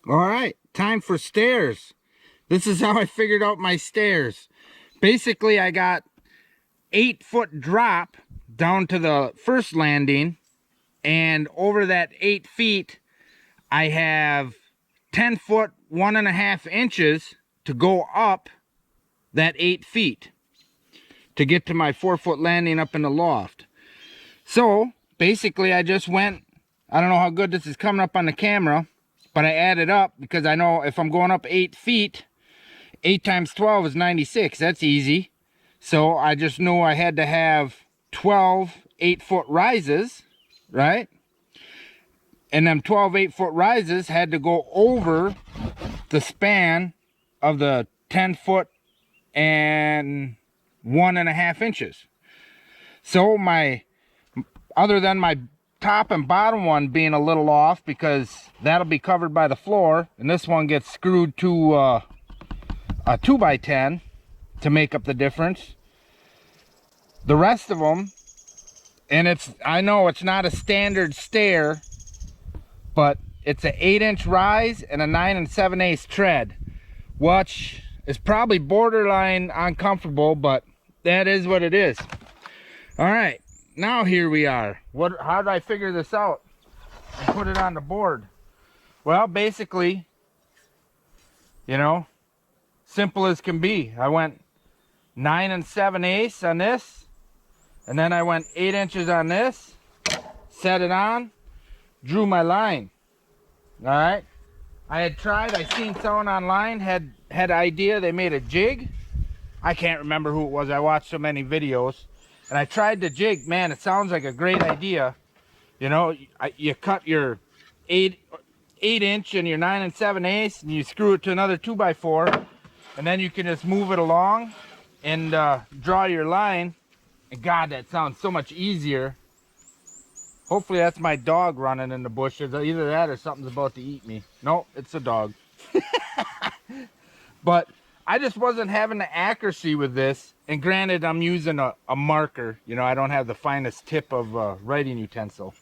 All right, time for stairs. This is how I figured out my stairs. Basically, I got 8-foot drop down to the first landing, and over that 8 feet, I have 10 foot, 1.5 inches to go up that 8 feet to get to my 4-foot landing up in the loft. So basically, I just went, I don't know how good this is coming up on the camera, but I added up because I know if I'm going up 8 feet, 8 times 12 is 96. That's easy. So I just knew I had to have 12 8-foot rises, right? And them 12 8-foot rises had to go over the span of the 10 foot and 1.5 inches. So my, other than my top and bottom one being a little off because that'll be covered by the floor, and this one gets screwed to a 2x10 to make up the difference. The rest of them, and I know it's not a standard stair, but it's an 8-inch rise and a 9 7/8 tread, which is probably borderline uncomfortable, but that is what it is. All right, now here we are. How did I figure this out and put it on the board? Well, basically, you know, simple as can be. I went 9 7/8 on this, and then I went 8 inches on this, set it on, drew my line. All right, I seen someone online had idea. They made a jig. I can't remember who it was. I watched so many videos, and I tried to jig. Man, it sounds like a great idea. You know, you cut your 8 inch and your 9 7/8, and you screw it to another 2x4, and then you can just move it along and draw your line. And God, that sounds so much easier. Hopefully that's my dog running in the bushes. Either that or something's about to eat me. Nope, it's a dog. But I just wasn't having the accuracy with this. And granted, I'm using a marker. You know, I don't have the finest tip of writing utensil.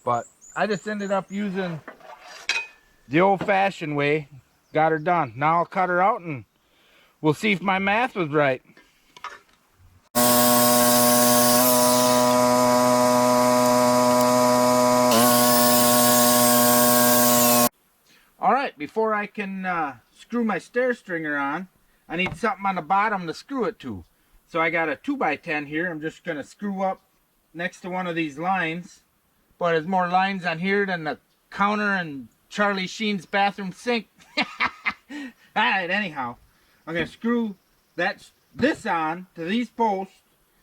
But I just ended up using the old-fashioned way. Got her done. Now I'll cut her out and we'll see if my math was right. All right, before I can screw my stair stringer on, I need something on the bottom to screw it to. So I got a 2x10 here. I'm just going to screw up next to one of these lines. But there's more lines on here than the counter in Charlie Sheen's bathroom sink. All right, anyhow, I'm going to screw this on to these posts,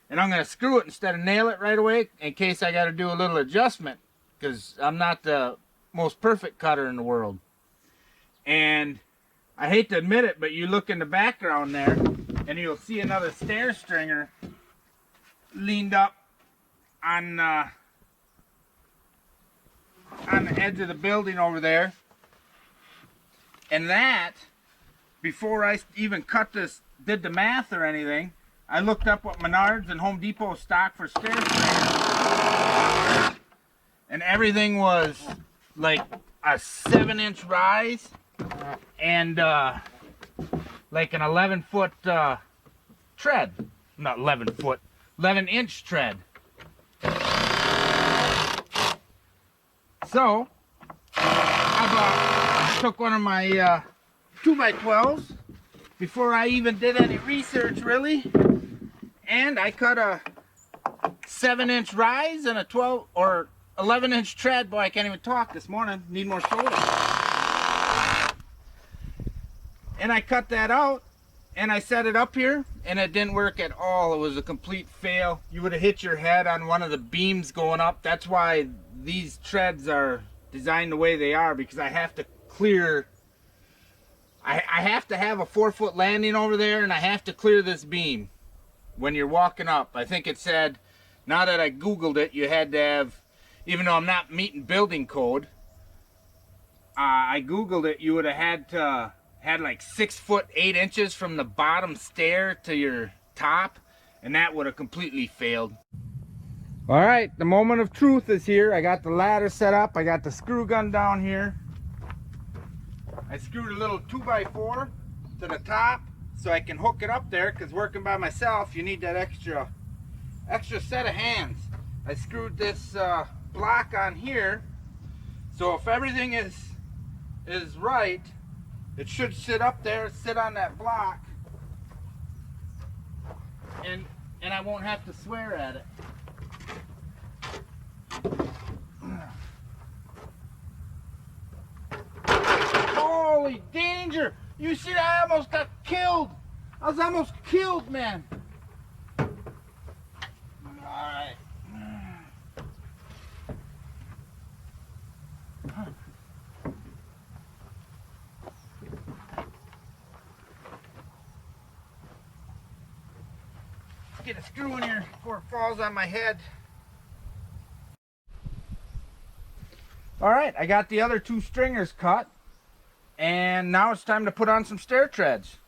and I'm going to screw it instead of nail it right away in case I got to do a little adjustment, because I'm not the most perfect cutter in the world. And I hate to admit it, but you look in the background there and you'll see another stair stringer leaned up on the edge of the building over there. And that, before I even did the math or anything, I looked up what Menards and Home Depot stock for stair stringers, and everything was like a 7-inch rise and like an 11-foot tread. Not 11-foot, 11-inch tread. So I took one of my 2x12s before I even did any research really, and I cut a 7-inch rise and a 12 or 11-inch tread. Boy, I can't even talk this morning. Need more soda. And I cut that out and I set it up here, and it didn't work at all. It was a complete fail. You would have hit your head on one of the beams going up. That's why these treads are designed the way they are, because I have to clear, I have to have a 4-foot landing over there, and I have to clear this beam when you're walking up. I think it said, now that I Googled it, you had to have, even though I'm not meeting building code, I Googled it, you would have had like 6 foot 8 inches from the bottom stair to your top, and that would have completely failed. All right, the moment of truth is here. I got the ladder set up. I got the screw gun down here. I screwed a little 2x4 to the top so I can hook it up there, because working by myself you need that extra set of hands. I screwed this block on here, so if everything is right, it should sit up there, sit on that block, and I won't have to swear at it. Holy danger! You see, I almost got killed. I was almost killed, man. Alright. Get a screw in here before it falls on my head. Alright, I got the other 2 stringers cut, and now it's time to put on some stair treads.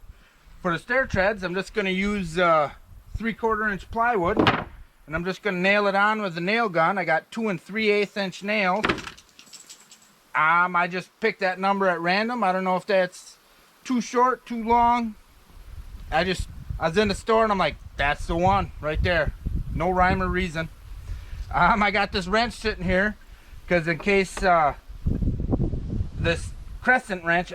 For the stair treads, I'm just going to use 3/4 inch plywood, and I'm just going to nail it on with the nail gun. I got 2 3/8 inch nails. I just picked that number at random. I don't know if that's too short, too long. I was in the store and I'm like, that's the one right there. No rhyme or reason. I got this wrench sitting here because in case this crescent wrench,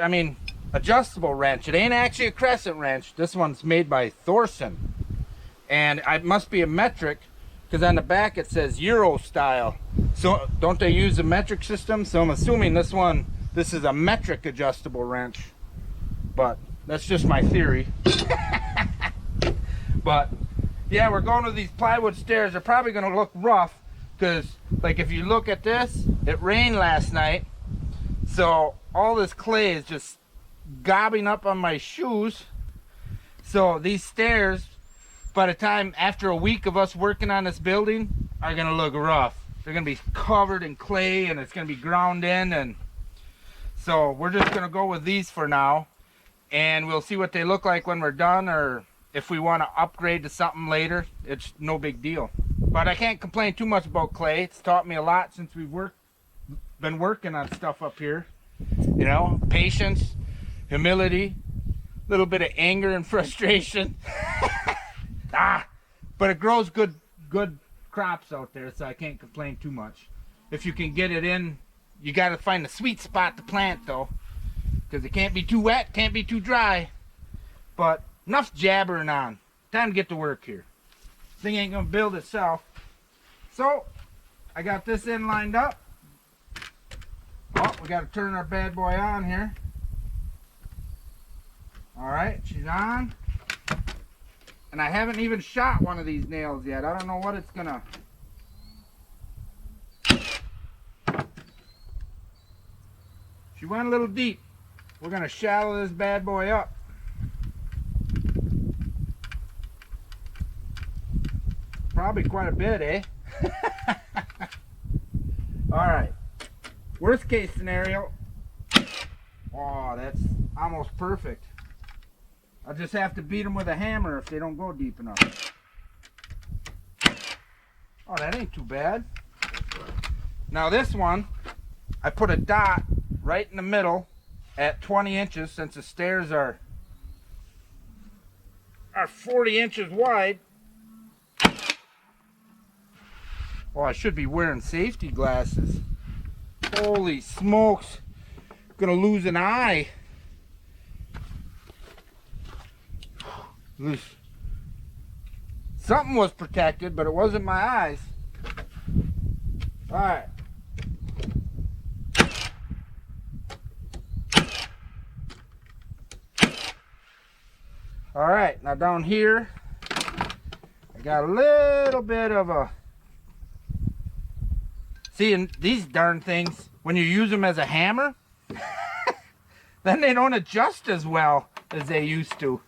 adjustable wrench, it ain't actually a crescent wrench. This one's made by Thorson, and it must be a metric because on the back it says Euro style. So don't they use a metric system? So I'm assuming this is a metric adjustable wrench, but that's just my theory. But yeah, we're going with these plywood stairs. They're probably going to look rough because, like, if you look at this, it rained last night, so all this clay is just gobbing up on my shoes. So these stairs, by the time after a week of us working on this building, are going to look rough. They're going to be covered in clay and it's going to be ground in, and so we're just going to go with these for now, and we'll see what they look like when we're done, or if we want to upgrade to something later. It's no big deal. But I can't complain too much about clay. It's taught me a lot since we've been working on stuff up here. You know, patience, humility, a little bit of anger and frustration. But it grows good crops out there, so I can't complain too much. If you can get it in, you got to find the sweet spot to plant though, because it can't be too wet, can't be too dry. But enough jabbering on. Time to get to work here. Thing ain't gonna build itself. So I got this end lined up. Oh, we got to turn our bad boy on here. All right, she's on. And I haven't even shot one of these nails yet. I don't know what it's gonna. She went a little deep. We're gonna shallow this bad boy up. Probably quite a bit, eh? Alright. Worst case scenario. Oh, that's almost perfect. I'll just have to beat them with a hammer if they don't go deep enough. Oh, that ain't too bad. Now this one, I put a dot right in the middle at 20 inches since the stairs are 40 inches wide. Oh, I should be wearing safety glasses. Holy smokes. Gonna lose an eye. Something was protected, but it wasn't my eyes. Alright. Alright, now down here, I got a little bit of a... See, and these darn things, when you use them as a hammer, then they don't adjust as well as they used to.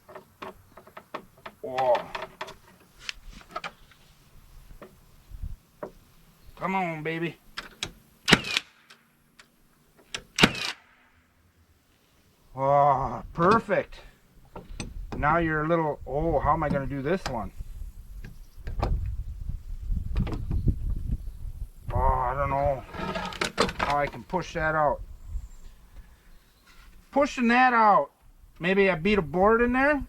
Whoa. Come on, baby. Oh, perfect. Now you're a little, oh, how am I going to do this one? Oh, I don't know how I can push that out. pushing that out. Maybe I beat a board in there.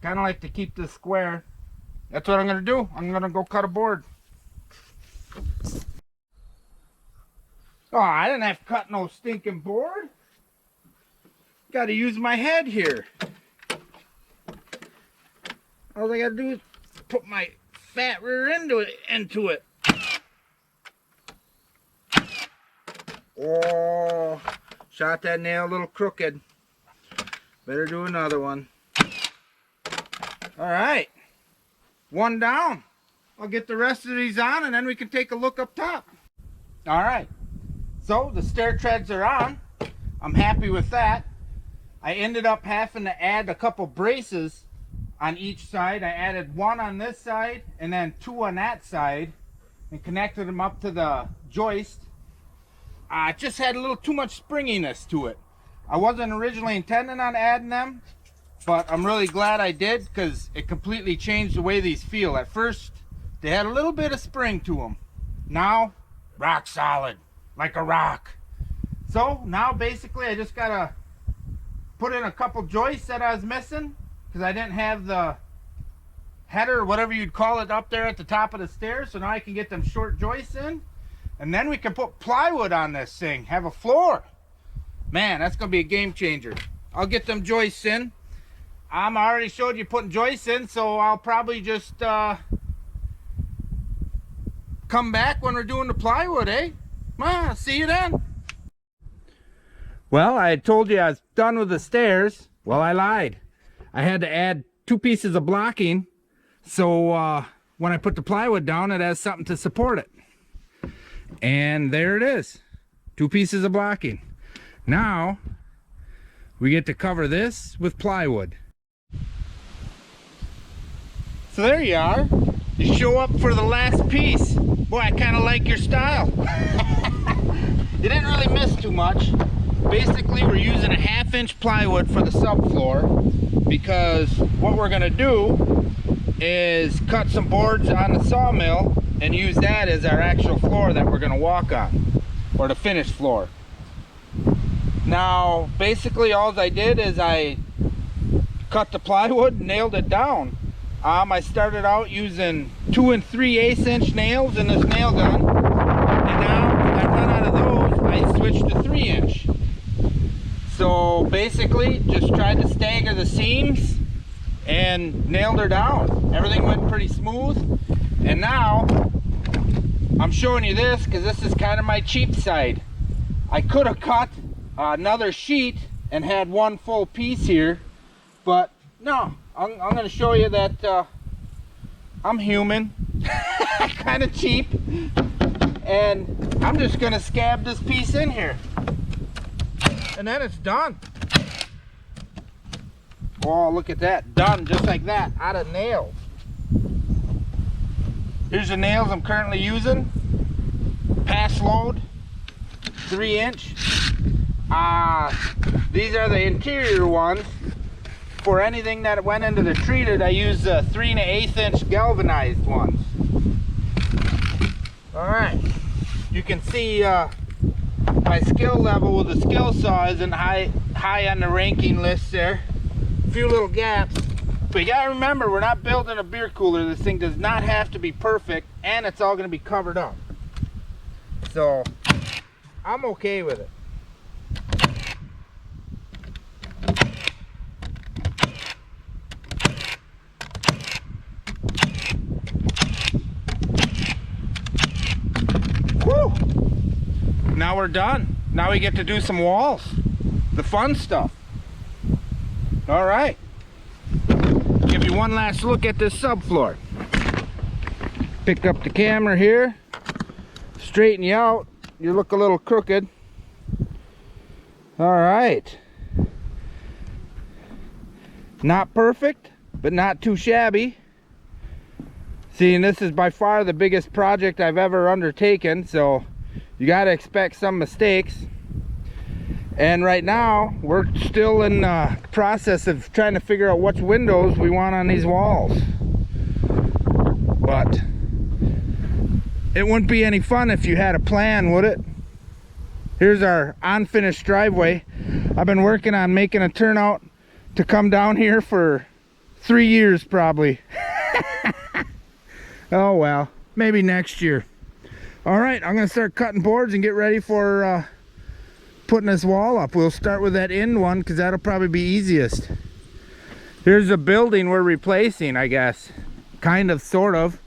Kind of like to keep this square. That's what I'm going to do. I'm going to go cut a board. Oh, I didn't have to cut no stinking board. Got to use my head here. All I got to do is put my fat rear into it. Oh, shot that nail a little crooked. Better do another one. All right, one down. I'll get the rest of these on and then we can take a look up top. All right, so the stair treads are on. I'm happy with that. I ended up having to add a couple braces on each side. I added one on this side and then two on that side and connected them up to the joist. I just had a little too much springiness to it. I wasn't originally intending on adding them, but I'm really glad I did because it completely changed the way these feel. At first, they had a little bit of spring to them. Now, rock solid, like a rock. So now basically I just gotta put in a couple joists that I was missing because I didn't have the header or whatever you'd call it up there at the top of the stairs. So now I can get them short joists in. And then we can put plywood on this thing, have a floor. Man, that's gonna be a game changer. I'll get them joists in. I already showed you putting joists in, so I'll probably just come back when we're doing the plywood, eh? See you then. Well, I had told you I was done with the stairs. Well, I lied. I had to add 2 pieces of blocking, so when I put the plywood down, it has something to support it. And there it is, 2 pieces of blocking. Now we get to cover this with plywood. So there you are. You show up for the last piece. Boy, I kind of like your style. You didn't really miss too much. Basically, we're using a 1/2 inch plywood for the subfloor because what we're gonna do is cut some boards on the sawmill and use that as our actual floor that we're gonna walk on, or the finished floor. Now, basically all I did is I cut the plywood and nailed it down. I started out using 2 3/8 inch nails in this nail gun, and now when I run out of those, I switched to 3 inch. So basically, just tried to stagger the seams and nailed her down. Everything went pretty smooth. And now I'm showing you this because this is kind of my cheap side. I could have cut another sheet and had one full piece here, but no, I'm going to show you that I'm human, kind of cheap, and I'm just going to scab this piece in here, and then it's done. Oh, look at that, done just like that, out of nails. Here's the nails I'm currently using. Pass load, 3 inch. These are the interior ones. For anything that went into the treated, I use 3 1/8 inch galvanized ones. Alright, you can see my skill level with the skill saw isn't high on the ranking list there. A few little gaps. But you gotta remember, we're not building a beer cooler. This thing does not have to be perfect, and it's all gonna be covered up. So, I'm okay with it. Woo! Now we're done. Now we get to do some walls. The fun stuff. All right. Give you one last look at this subfloor. Pick up the camera here. Straighten you out. You look a little crooked. All right. Not perfect, but not too shabby. See, and this is by far the biggest project I've ever undertaken, so you got to expect some mistakes. And right now, we're still in the process of trying to figure out which windows we want on these walls. But it wouldn't be any fun if you had a plan, would it? Here's our unfinished driveway. I've been working on making a turnout to come down here for 3 years probably. Oh well, maybe next year. All right, I'm gonna start cutting boards and get ready for putting this wall up. We'll start with that end one because that'll probably be easiest. Here's a building we're replacing, I guess. Kind of, sort of.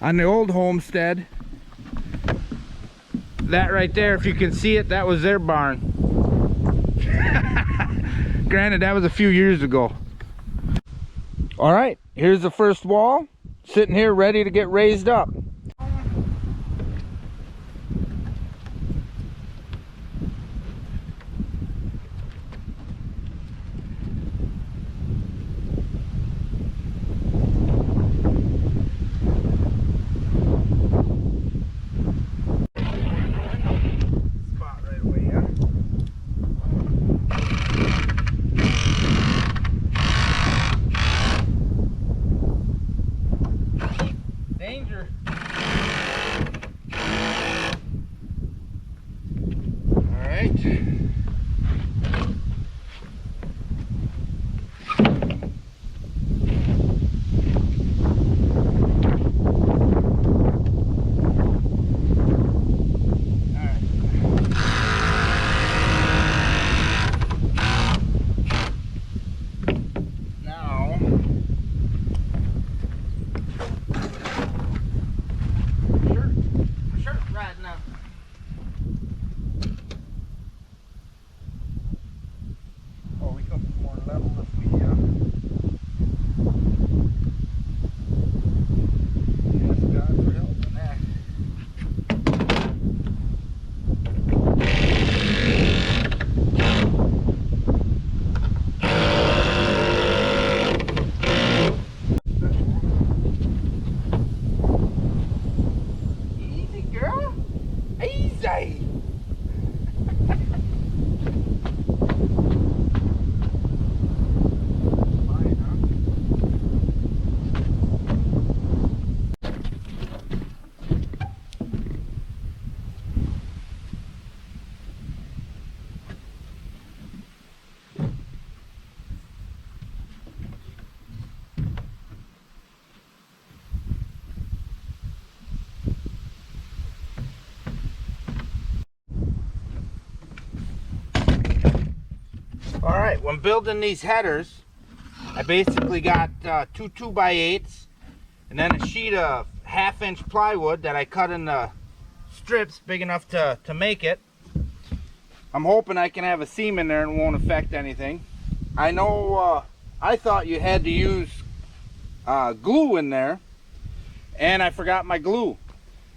On the old homestead. That right there, if you can see it, that was their barn. Granted, that was a few years ago. All right, here's the first wall. Sitting here ready to get raised up. Danger. All right. All right, when building these headers, I basically got two 2x8s and then a sheet of 1/2-inch plywood that I cut into strips big enough to make it. I'm hoping I can have a seam in there and it won't affect anything. I know I thought you had to use glue in there, and I forgot my glue.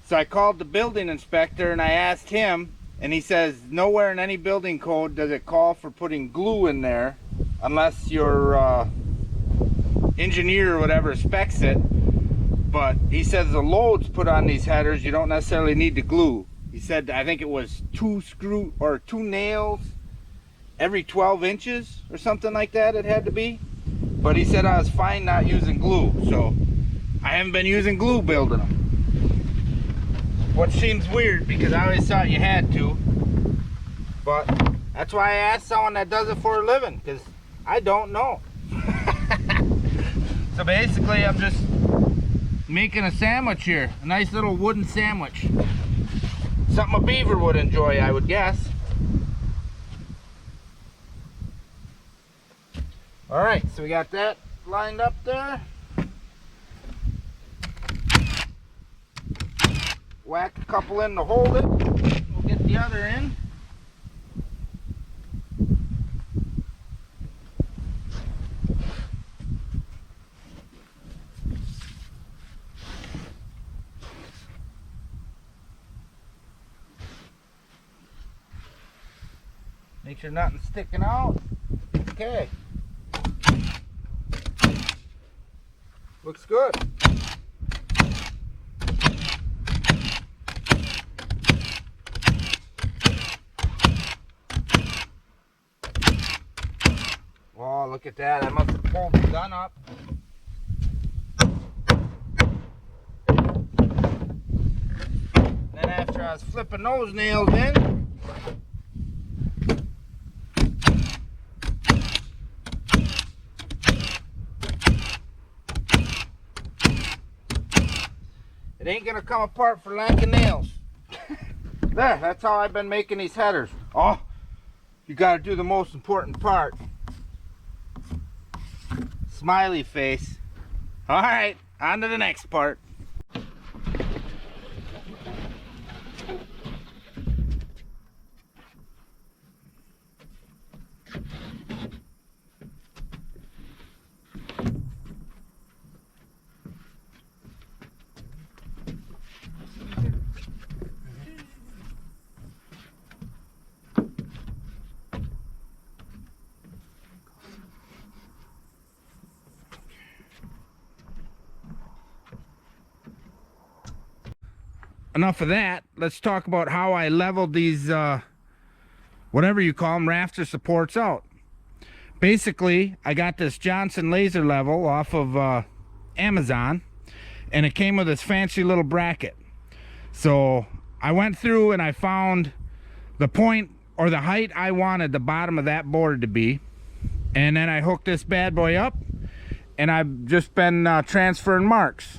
So I called the building inspector and I asked him, and he says nowhere in any building code does it call for putting glue in there unless your engineer or whatever specs it. But he says the loads put on these headers, you don't necessarily need the glue. He said, I think it was 2 nails every 12 inches or something like that it had to be. But he said I was fine not using glue, so I haven't been using glue building them. Which seems weird because I always thought you had to. But that's why I asked someone that does it for a living, because I don't know. So basically I'm just making a sandwich here. A nice little wooden sandwich. Something a beaver would enjoy, I would guess. Alright, so we got that lined up there. Whack a couple in to hold it. We'll get the other in. Make sure nothing's sticking out. Okay. Looks good. Oh, look at that. I must have pulled the gun up. Then after I was flipping those nails in, It ain't gonna come apart for lack of nails. There, that's how I've been making these headers. Oh, you gotta do the most important part. Smiley face. All right, on to the next part. Enough of that. Let's talk about how I leveled these, whatever you call them, rafter supports out. Basically, I got this Johnson laser level off of Amazon, and it came with this fancy little bracket. So I went through and I found the point or the height I wanted the bottom of that board to be, and then I hooked this bad boy up, and I've just been transferring marks.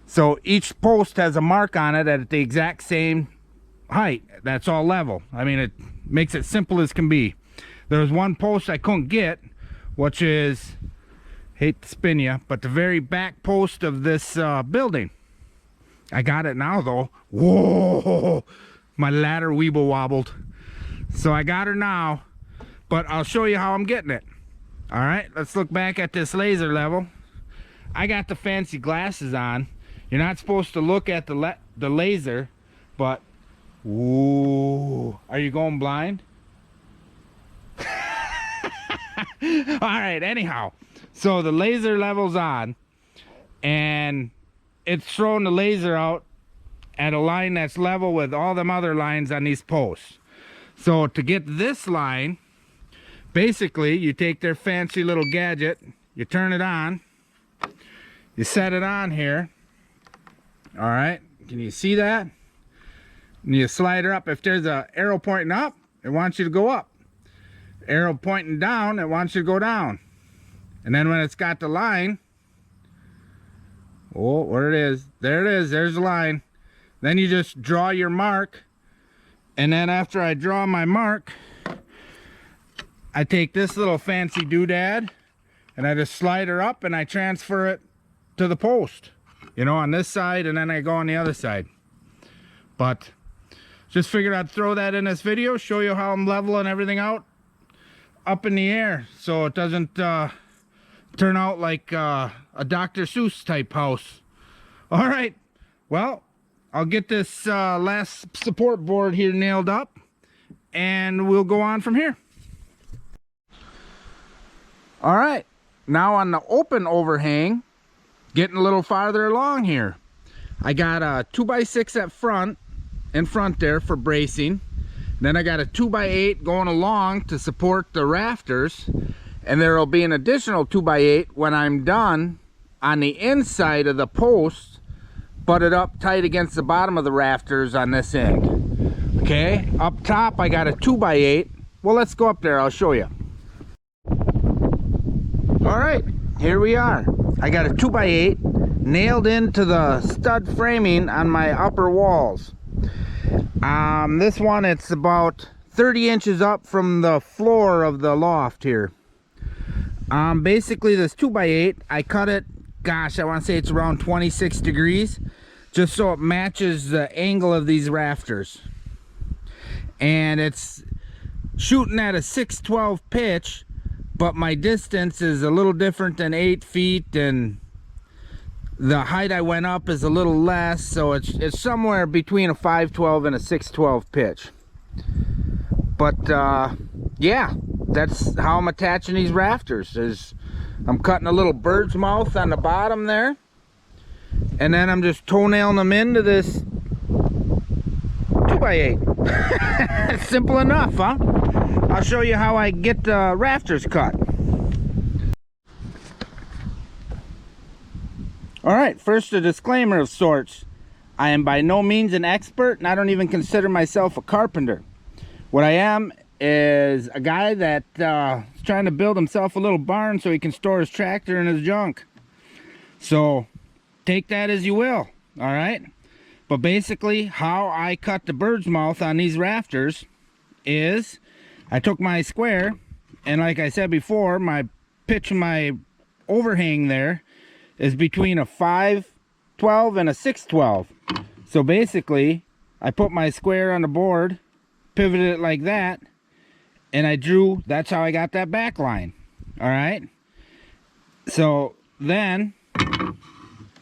So each post has a mark on it at the exact same height. That's all level. I mean, it makes it simple as can be. There's one post I couldn't get, which is, hate to spin you, but the very back post of this building. I got it now though. Whoa, my ladder weeble wobbled. So I got her now, but I'll show you how I'm getting it. All right, let's look back at this laser level. I got the fancy glasses on. You're not supposed to look at the laser, but ooh, are you going blind? All right, anyhow, so the laser level's on, and it's throwing the laser out at a line that's level with all them other lines on these posts. So to get this line, basically you take their fancy little gadget, you turn it on, you set it on here. All right, can you see that? And you slide her up. If there's an arrow pointing up, it wants you to go up. Arrow pointing down, it wants you to go down. And then when it's got the line, oh, where it is, there it is, there's the line. Then you just draw your mark, and then after I draw my mark, I take this little fancy doodad and I just slide her up and I transfer it to the post, you know, on this side, and then I go on the other side. But just figured I'd throw that in this video, show you how I'm leveling everything out up in the air, so it doesn't turn out like a Dr. Seuss type house. All right, well, I'll get this last support board here nailed up, and we'll go on from here. All right, now on the open overhang, getting a little farther along here, I got a 2x6 at front, in front there for bracing. Then I got a 2x8 going along to support the rafters, and there will be an additional 2x8 when I'm done on the inside of the post, butted up tight against the bottom of the rafters on this end. Okay, up top I got a 2x8. Well, let's go up there, I'll show you. All right, here we are. I got a 2x8 nailed into the stud framing on my upper walls. This one, it's about 30 inches up from the floor of the loft here. Basically this 2x8, I cut it, gosh, I want to say it's around 26 degrees, just so it matches the angle of these rafters. And it's shooting at a 6/12 pitch, but my distance is a little different than 8 feet, and the height I went up is a little less, so it's somewhere between a 5/12 and a 6/12 pitch. But yeah, that's how I'm attaching these rafters. I'm cutting a little bird's mouth on the bottom there, and then I'm just toenailing them into this 2x8. Simple enough, huh? I'll show you how I get the rafters cut. All right, first a disclaimer of sorts. I am by no means an expert, and I don't even consider myself a carpenter. What I am is a guy that is trying to build himself a little barn so he can store his tractor and his junk. So take that as you will. all right? But basically, how I cut the bird's mouth on these rafters is I took my square, and like I said before, my pitch, my overhang there is between a 5/12 and a 6/12. So basically, I put my square on the board, pivoted it like that, and I drew, that's how I got that back line, all right? So then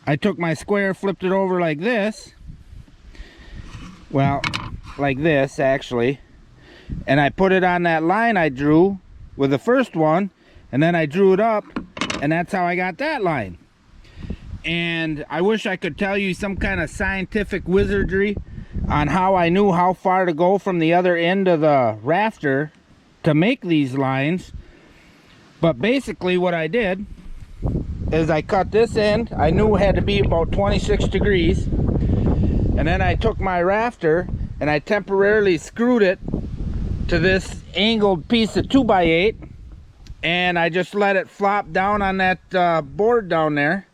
I took my square, flipped it over like this, well, like this actually, and I put it on that line I drew with the first one, and then I drew it up, and that's how I got that line. And I wish I could tell you some kind of scientific wizardry on how I knew how far to go from the other end of the rafter to make these lines. But basically what I did is I cut this end. I knew it had to be about 26 degrees. And then I took my rafter and I temporarily screwed it to this angled piece of 2x8. And I just let it flop down on that board down there.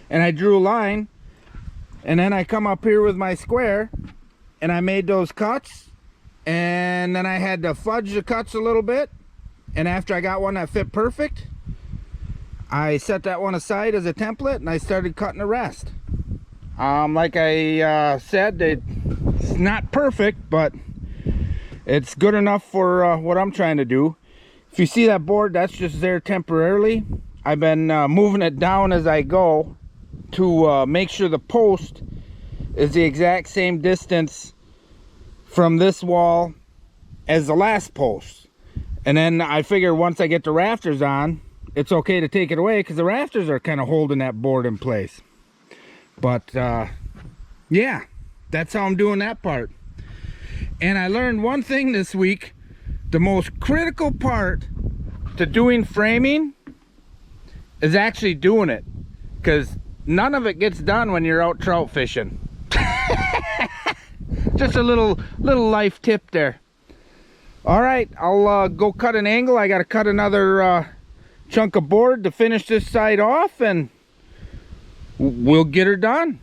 And I drew a line, and then I come up here with my square and I made those cuts, and then I had to fudge the cuts a little bit, and after I got one that fit perfect, I set that one aside as a template and I started cutting the rest. Like I said, it's not perfect, but it's good enough for what I'm trying to do. If you see that board, that's just there temporarily. I've been moving it down as I go to make sure the post is the exact same distance from this wall as the last post. And then I figure once I get the rafters on, it's okay to take it away because the rafters are kind of holding that board in place. But yeah, that's how I'm doing that part. And I learned one thing this week. The most critical part to doing framing is actually doing it, because none of it gets done when you're out trout fishing. Just a little life tip there. All right, I'll go cut an angle. I got to cut another chunk of board to finish this side off, and we'll get her done.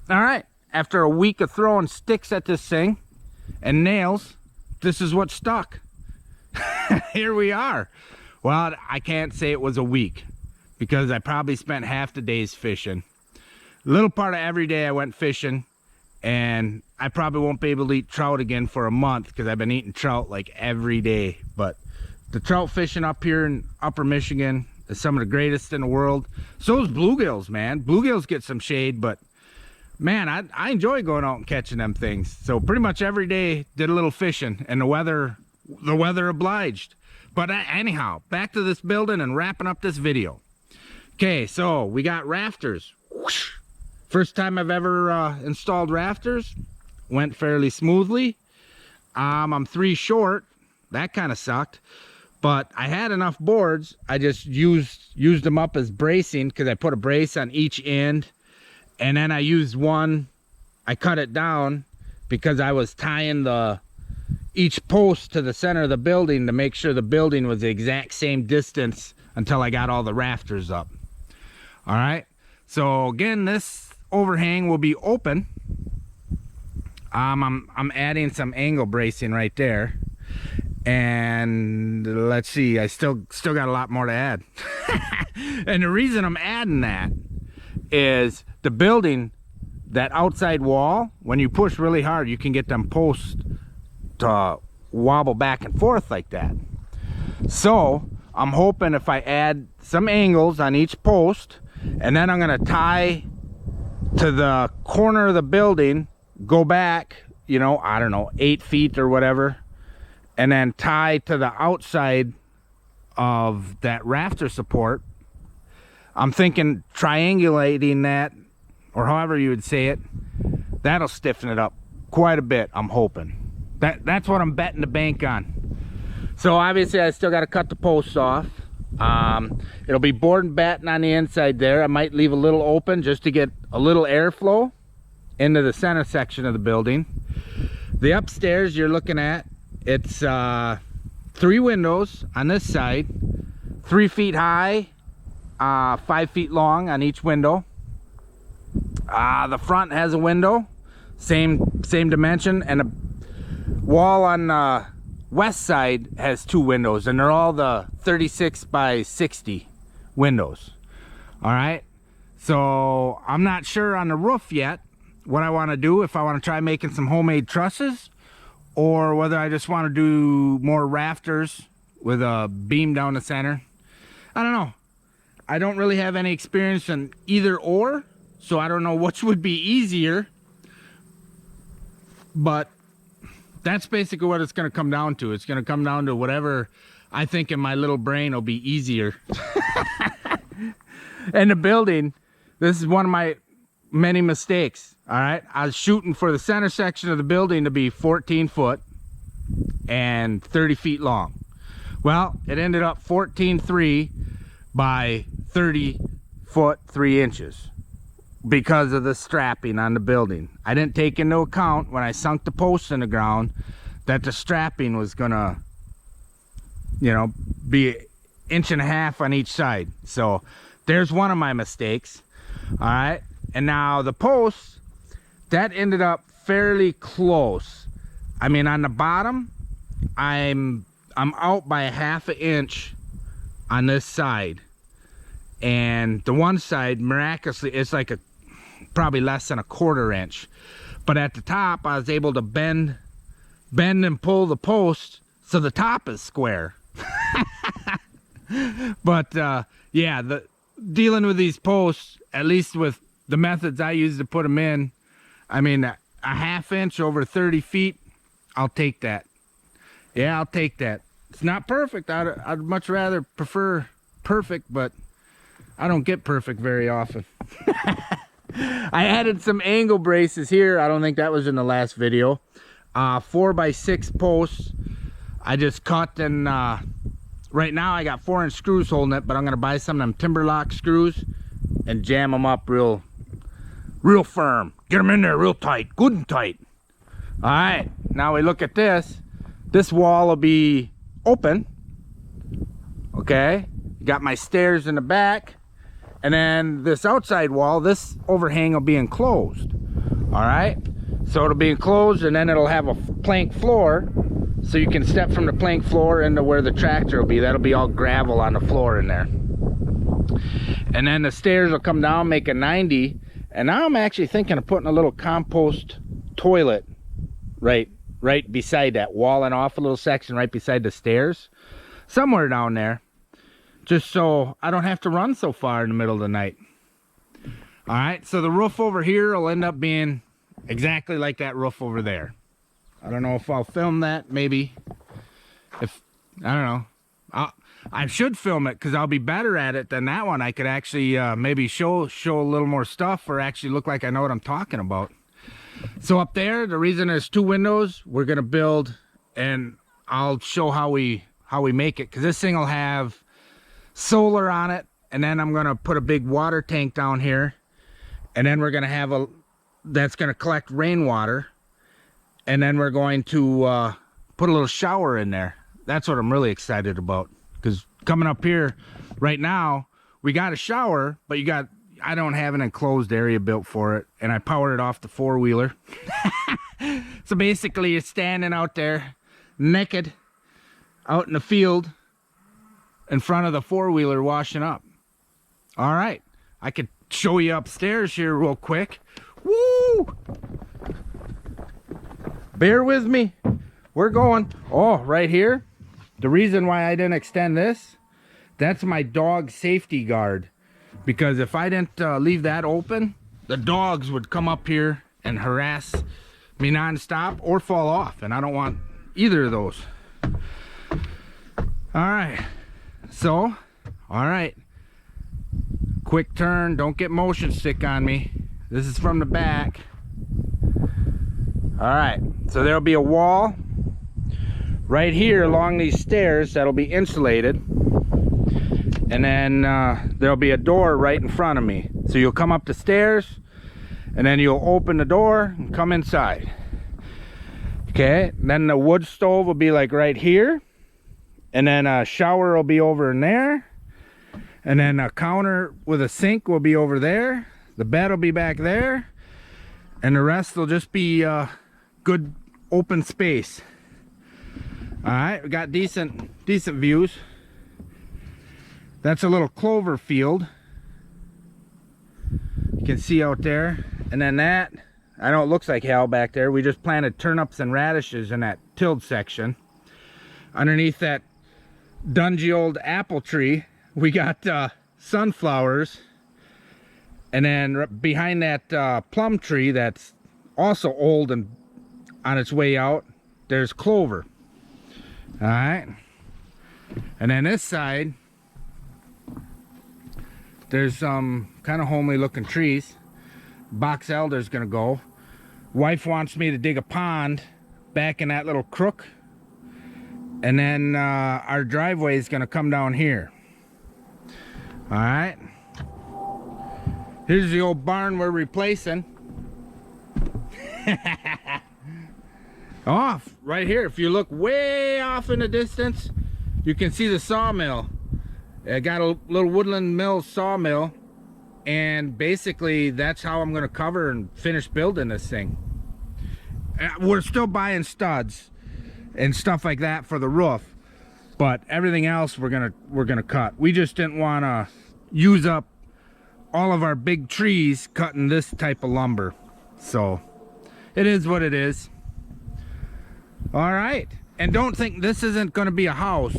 All right, after a week of throwing sticks at this thing and nails, this is what stuck. Here we are. Well, I can't say it was a week because I probably spent half the days fishing. A little part of every day I went fishing, and I probably won't be able to eat trout again for a month because I've been eating trout like every day. But the trout fishing up here in Upper Michigan is some of the greatest in the world. So is bluegills, man. Bluegills get some shade, but man, I enjoy going out and catching them things. So pretty much every day did a little fishing, and the weather obliged. But anyhow, back to this building and wrapping up this video. Okay, so we got rafters. Whoosh. First time I've ever installed rafters. Went fairly smoothly. I'm 3 short. That kind of sucked. But I had enough boards. I just used them up as bracing because I put a brace on each end. And then I used one, I cut it down because I was tying each post to the center of the building to make sure the building was the exact same distance until I got all the rafters up. All right, so again, this overhang will be open. I'm adding some angle bracing right there. And let's see, I still got a lot more to add. And the reason I'm adding that is the building, that outside wall, when you push really hard, you can get them posts to wobble back and forth like that. So I'm hoping if I add some angles on each post, and then I'm gonna tie to the corner of the building, go back, you know, I don't know, 8 feet or whatever, and then tie to the outside of that rafter support. I'm thinking triangulating that, or however you would say it, that'll stiffen it up quite a bit, I'm hoping. That's what I'm betting the bank on. So obviously I still got to cut the posts off. It'll be board and batten on the inside there. I might leave a little open just to get a little airflow into the center section of the building. The upstairs you're looking at, it's 3 windows on this side, 3 feet high, 5 feet long on each window. The front has a window, same dimension, and a wall on the west side has 2 windows, and they're all the 36 by 60 windows. All right, so I'm not sure on the roof yet what I want to do, if I want to try making some homemade trusses, or whether I just want to do more rafters with a beam down the center. I don't know. I don't really have any experience in either or, so I don't know which would be easier, but that's basically what it's going to come down to. It's going to come down to whatever I think in my little brain will be easier. And the building, this is one of my many mistakes. All right, I was shooting for the center section of the building to be 14 foot and 30 feet long. Well, it ended up 14.3 by 30 foot 3 inches because of the strapping on the building. I didn't take into account when I sunk the posts in the ground that the strapping was gonna, you know, be 1.5 inches on each side. So there's one of my mistakes. All right, and now the posts, that ended up fairly close. I mean, on the bottom, I'm out by 1/2 inch on this side, and the one side miraculously it's like probably less than 1/4 inch. But at the top, I was able to bend and pull the post so the top is square. But yeah, dealing with these posts, at least with the methods I use to put them in, I mean, a 1/2 inch over 30 feet, I'll take that. Yeah, I'll take that. It's not perfect. I'd much rather prefer perfect, but I don't get perfect very often. I added some angle braces here. I don't think that was in the last video. 4 by 6 posts. I just cut, and right now I got 4-inch screws holding it, but I'm gonna buy some of them timber lock screws and jam them up real firm. Get them in there real tight, good and tight. All right, now we look at this. This wall will be open. Okay, got my stairs in the back, and then this outside wall, this overhang will be enclosed. All right, so it'll be enclosed, and then it'll have a plank floor, so you can step from the plank floor into where the tractor will be. That'll be all gravel on the floor in there. And then the stairs will come down, make a 90. And now I'm actually thinking of putting a little compost toilet right beside that, walling off a little section right beside the stairs, somewhere down there, just so I don't have to run so far in the middle of the night. All right, so the roof over here will end up being exactly like that roof over there. I don't know if I'll film that, maybe. If I don't know, I should film it because I'll be better at it than that one. I could actually maybe show a little more stuff, or actually look like I know what I'm talking about. So up there, the reason there's 2 windows, we're gonna build, and I'll show how we make it, because this thing will have solar on it, and then I'm gonna put a big water tank down here, and then we're gonna have that's gonna collect rainwater, and then we're going to put a little shower in there. That's what I'm really excited about, because coming up here right now, we got a shower, but I don't have an enclosed area built for it, and I powered it off the 4-wheeler. So basically you're standing out there naked out in the field in front of the 4-wheeler washing up. All right, I could show you upstairs here real quick. Woo! Bear with me, we're going. Oh, right here, the reason why I didn't extend this That's my dog safety guard. Because if I didn't leave that open, the dogs would come up here and harass me nonstop or fall off. And I don't want either of those. All right. So, all right. Quick turn. Don't get motion sick on me. This is from the back. All right. So there'll be a wall right here along these stairs that'll be insulated. And then there'll be a door right in front of me. So you'll come up the stairs and then you'll open the door and come inside. Okay, then the wood stove will be like right here. And then a shower will be over in there. And then a counter with a sink will be over there. The bed will be back there. And the rest will just be good open space. All right, we got decent views. That's a little clover field. You can see out there. And then that, I know it looks like hell back there. We just planted turnips and radishes in that tilled section. Underneath that dungy old apple tree, we got sunflowers. And then behind that plum tree that's also old and on its way out, there's clover. All right. And then this side, there's some kind of homely looking trees. Box elder's gonna go. Wife wants me to dig a pond back in that little crook. And then our driveway is gonna come down here. All right. Here's the old barn we're replacing. Off right here. If you look way off in the distance, you can see the sawmill. I got a little Woodland Mill sawmill, and basically that's how I'm going to cover and finish building this thing. We're still buying studs and stuff like that for the roof, but everything else we're gonna cut. We just didn't want to use up all of our big trees cutting this type of lumber, so it is what it is. All right, and don't think this isn't going to be a house.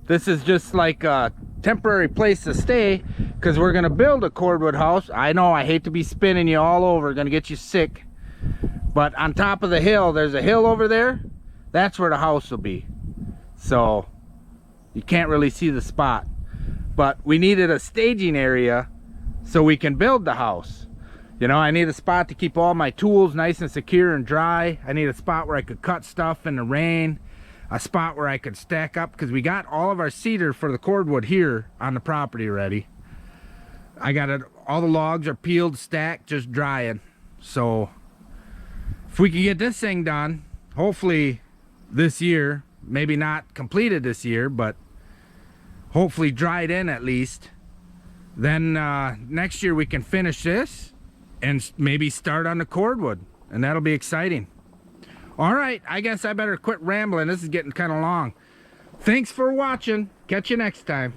This is just like a temporary place to stay, because we're going to build a cordwood house. I know, I hate to be spinning you all over, going to get you sick, but on top of the hill, there's a hill over there. That's where the house will be. So you can't really see the spot, but we needed a staging area so we can build the house. You know, I need a spot to keep all my tools nice and secure and dry. I need a spot where I could cut stuff in the rain, a spot where I could stack up, because we got all of our cedar for the cordwood here on the property already. I got it, all the logs are peeled, stacked, just drying. So if we can get this thing done, hopefully this year, maybe not completed this year, but hopefully dried in at least, then next year we can finish this and maybe start on the cordwood, and that'll be exciting. All right, I guess I better quit rambling. This is getting kind of long. Thanks for watching. Catch you next time.